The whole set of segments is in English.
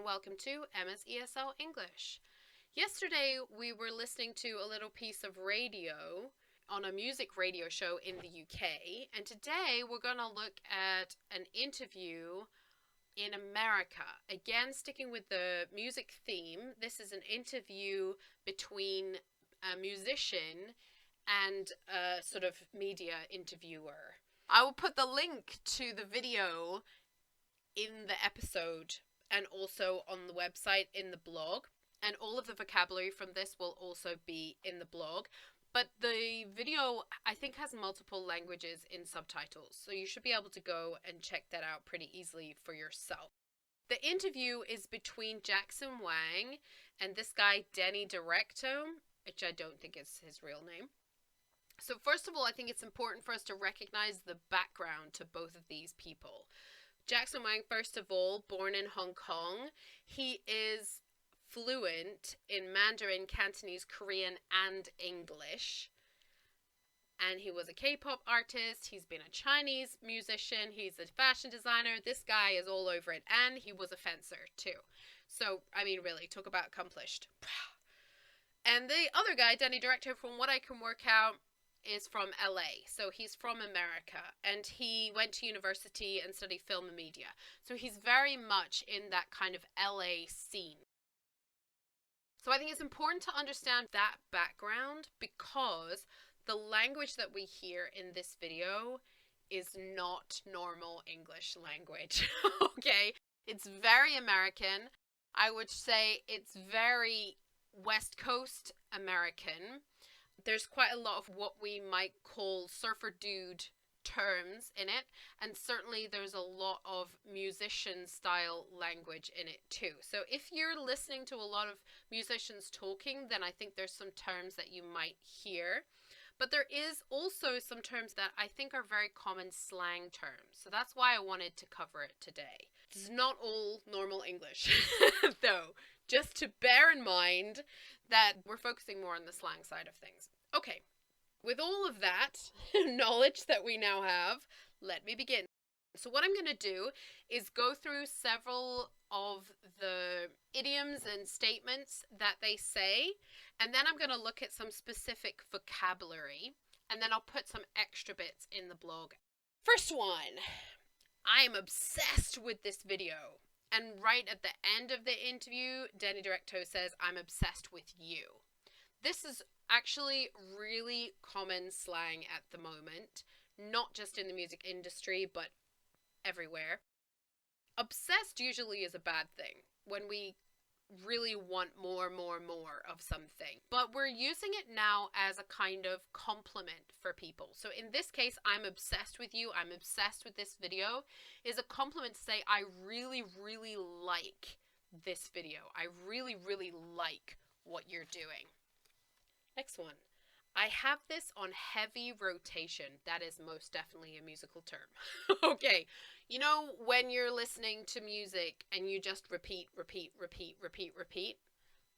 welcome to Emma's ESL English. Yesterday we were listening to a little piece of radio on a music radio show in the UK, and today we're going to look at an interview in America. Again, sticking with the music theme, this is an interview between a musician and a sort of media interviewer. I will put the link to the video in the episode and also on the website in the blog, and all of the vocabulary from this will also be in the blog. But the video, I think, has multiple languages in subtitles, so you should be able to go and check that out pretty easily for yourself. The interview is between Jackson Wang and this guy Danny Directo, which I don't think is his real name. So first of all, I think it's important for us to recognize the background to both of these people. Jackson Wang, first of all, born in Hong Kong, he is fluent in Mandarin, Cantonese, Korean, and English. And he was a K-pop artist, he's been a Chinese musician, he's a fashion designer. This guy is all over it, and he was a fencer too. So, I mean, really, talk about accomplished. And the other guy, Danny Directo, from what I can work out, is from LA. So he's from America, and he went to university and studied film and media. So he's very much in that kind of LA scene. So I think it's important to understand that background, because the language that we hear in this video is not normal English language. Okay? It's very American. I would say it's very West Coast American. There's quite a lot of what we might call surfer dude terms in it, and certainly there's a lot of musician style language in it too. So if you're listening to a lot of musicians talking, then I think there's some terms that you might hear. But there is also some terms that I think are very common slang terms. So that's why I wanted to cover it today. It's not all normal English, though. Just to bear in mind that we're focusing more on the slang side of things. Okay, with all of that knowledge that we now have, let me begin. So what I'm going to do is go through several of the idioms and statements that they say, and then I'm going to look at some specific vocabulary, and then I'll put some extra bits in the blog. First one, I'm obsessed with this video. And right at the end of the interview, Danny Directo says, I'm obsessed with you. This is actually really common slang at the moment, not just in the music industry, but everywhere. Obsessed usually is a bad thing when we really want more of something, but we're using it now as a kind of compliment for people. So in this case, I'm obsessed with you, I'm obsessed with this video, is a compliment to say I really like this video. I really like what you're doing. Next one. I have this on heavy rotation. That is most definitely a musical term. Okay, you know when you're listening to music and you just repeat?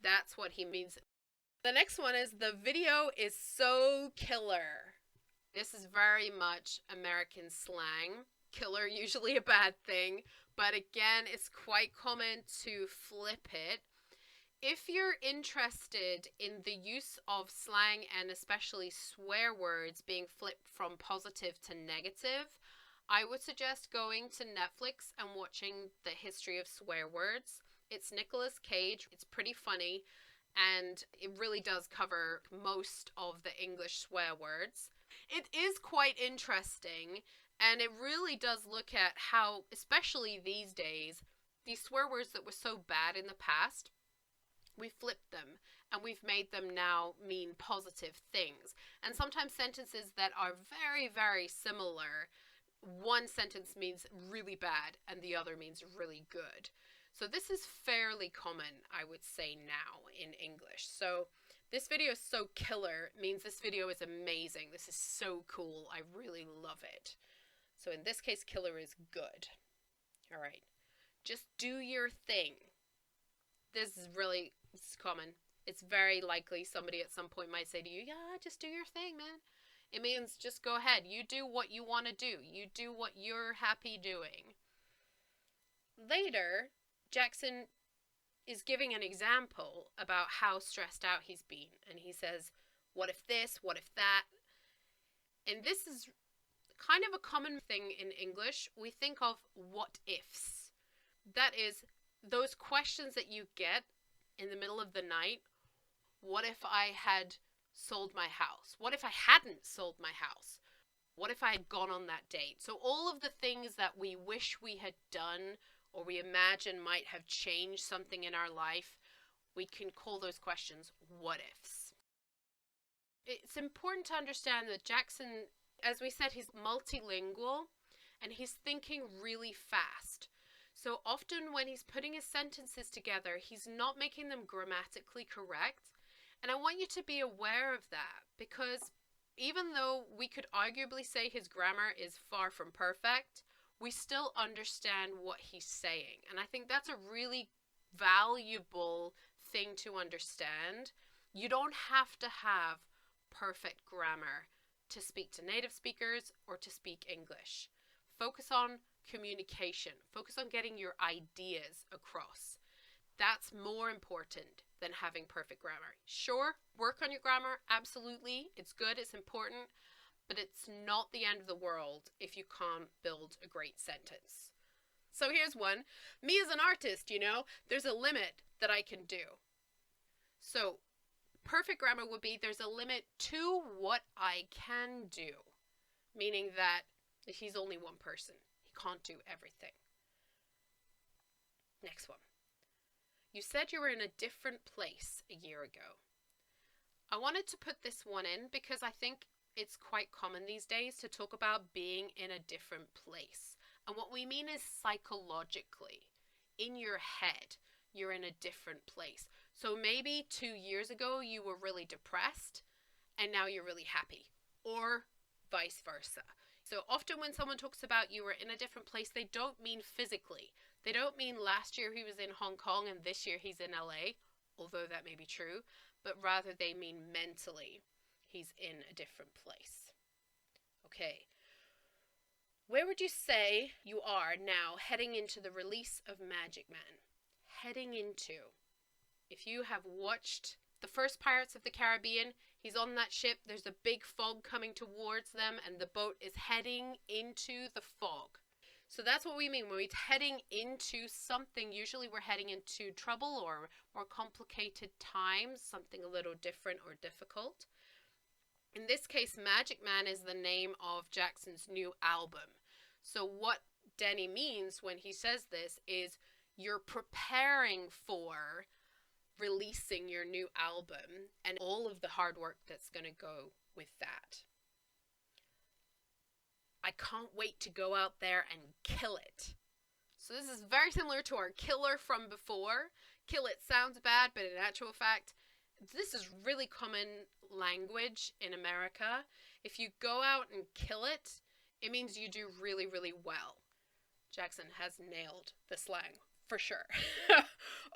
That's what he means. The next one is, the video is so killer. This is very much American slang. Killer, usually a bad thing, but again, it's quite common to flip it. If you're interested in the use of slang and especially swear words being flipped from positive to negative, I would suggest going to Netflix and watching The History of Swear Words. It's Nicolas Cage. It's pretty funny, and it really does cover most of the English swear words. It is quite interesting, and it really does look at how, especially these days, these swear words that were so bad in the past, we flipped them and we've made them now mean positive things. And sometimes sentences that are very similar, one sentence means really bad and the other means really good. So this is fairly common, I would say, now in English. So this video is so killer means this video is amazing. This is so cool. I really love it. So in this case, killer is good. All right. Just do your thing. This is really common. It's very likely somebody at some point might say to you, yeah, just do your thing, man. It means just go ahead. You do what you want to do. You do what you're happy doing. Later, Jackson is giving an example about how stressed out he's been. And he says, what if this? What if that? And this is kind of a common thing in English. We think of what ifs. That is those questions that you get in the middle of the night. What if I had sold my house? What if I hadn't sold my house? What if I had gone on that date? So all of the things that we wish we had done or we imagine might have changed something in our life, we can call those questions what ifs. It's important to understand that Jackson, as we said, he's multilingual and he's thinking really fast. So often when he's putting his sentences together, he's not making them grammatically correct. And I want you to be aware of that, because even though we could arguably say his grammar is far from perfect, we still understand what he's saying. And I think that's a really valuable thing to understand. You don't have to have perfect grammar to speak to native speakers or to speak English. Focus on communication. Focus on getting your ideas across. That's more important than having perfect grammar. Sure, work on your grammar, absolutely. It's good, it's important, but it's not the end of the world if you can't build a great sentence. So here's one. Me as an artist, there's a limit that I can do. So perfect grammar would be there's a limit to what I can do, meaning that he's only one person. He can't do everything. Next one. You said you were in a different place a year ago. I wanted to put this one in because I think it's quite common these days to talk about being in a different place. And what we mean is psychologically. In your head, you're in a different place. So maybe 2 years ago you were really depressed and now you're really happy, or vice versa. So often when someone talks about you were in a different place, they don't mean physically. They don't mean last year he was in Hong Kong and this year he's in LA, although that may be true, but rather they mean mentally he's in a different place. Okay. Where would you say you are now heading into the release of Magic Man? Heading into. If you have watched the first Pirates of the Caribbean, he's on that ship, there's a big fog coming towards them and the boat is heading into the fog. So that's what we mean when we're heading into something. Usually we're heading into trouble or more complicated times, something a little different or difficult. In this case, Magic Man is the name of Jackson's new album. So what Denny means when he says this is you're preparing for releasing your new album and all of the hard work that's going to go with that. I can't wait to go out there and kill it. So this is very similar to our killer from before. Kill it sounds bad, but in actual fact, this is really common language in America. If you go out and kill it, it means you do really, really well. Jackson has nailed the slang, for sure.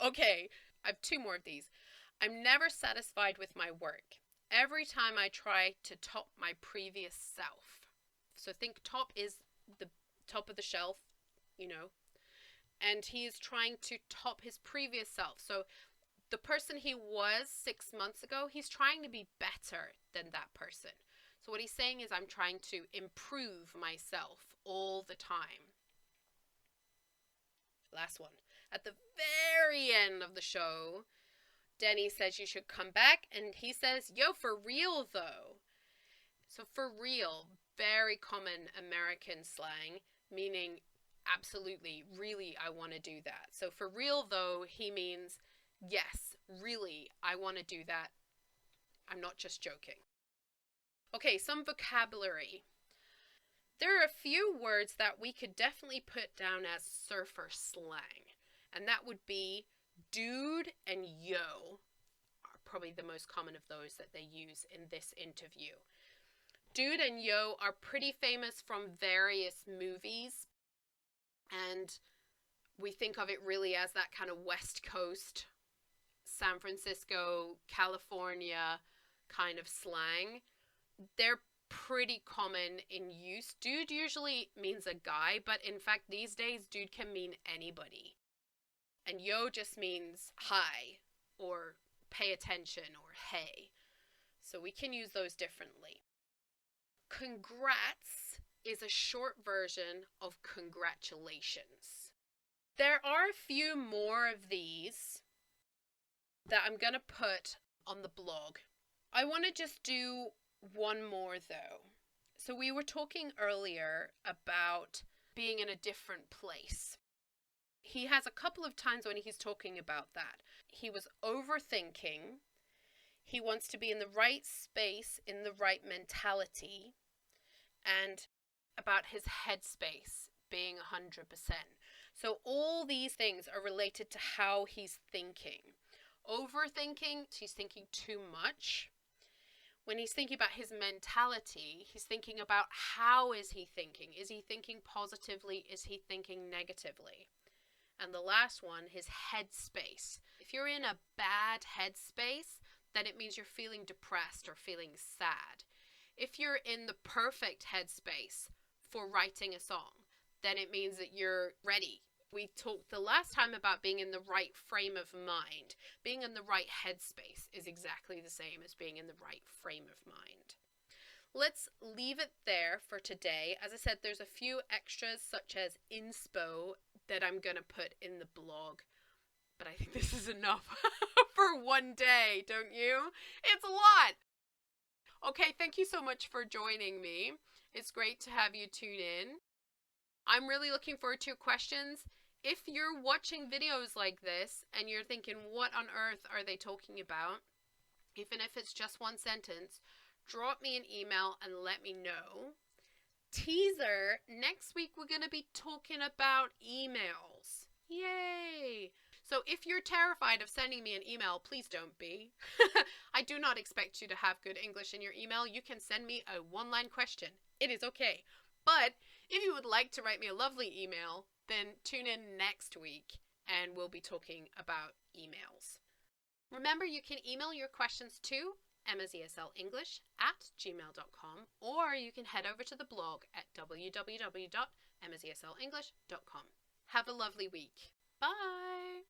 Okay, I have 2 more of these. I'm never satisfied with my work. Every time I try to top my previous self. So think top is the top of the shelf, and he is trying to top his previous self. So the person he was 6 months ago, he's trying to be better than that person. So what he's saying is I'm trying to improve myself all the time. Last one. At the very end of the show, Denny says you should come back, and he says, yo, for real though. So for real, very common American slang, meaning absolutely, really, I want to do that. So for real though, he means, yes, really, I want to do that. I'm not just joking. Okay, some vocabulary. There are a few words that we could definitely put down as surfer slang. And that would be dude and yo are probably the most common of those that they use in this interview. Dude and yo are pretty famous from various movies. And we think of it really as that kind of West Coast, San Francisco, California kind of slang. They're pretty common in use. Dude usually means a guy, but in fact these days dude can mean anybody. And yo just means hi or pay attention or hey. So we can use those differently. Congrats is a short version of congratulations. There are a few more of these that I'm going to put on the blog. I want to just do one more though. So we were talking earlier about being in a different place. He has a couple of times when he's talking about that. He was overthinking. He wants to be in the right space, in the right mentality, and about his headspace being 100%. So all these things are related to how he's thinking. Overthinking, he's thinking too much. When he's thinking about his mentality, he's thinking about how is he thinking? Is he thinking positively? Is he thinking negatively? And the last one, his headspace. If you're in a bad headspace, then it means you're feeling depressed or feeling sad. If you're in the perfect headspace for writing a song, then it means that you're ready. We talked the last time about being in the right frame of mind. Being in the right headspace is exactly the same as being in the right frame of mind. Let's leave it there for today. As I said, there's a few extras such as inspo that I'm going to put in the blog. But I think this is enough for one day, don't you? It's a lot. Okay, thank you so much for joining me. It's great to have you tune in. I'm really looking forward to your questions. If you're watching videos like this and you're thinking, what on earth are they talking about? Even if it's just one sentence, drop me an email and let me know. Teaser, next week we're going to be talking about emails. Yay! So if you're terrified of sending me an email, please don't be. I do not expect you to have good English in your email. You can send me a one-line question. It is okay. But if you would like to write me a lovely email, then tune in next week and we'll be talking about emails. Remember, you can email your questions to emmaeslenglish@gmail.com, or you can head over to the blog at www.emmaeslenglish.com. Have a lovely week. Bye!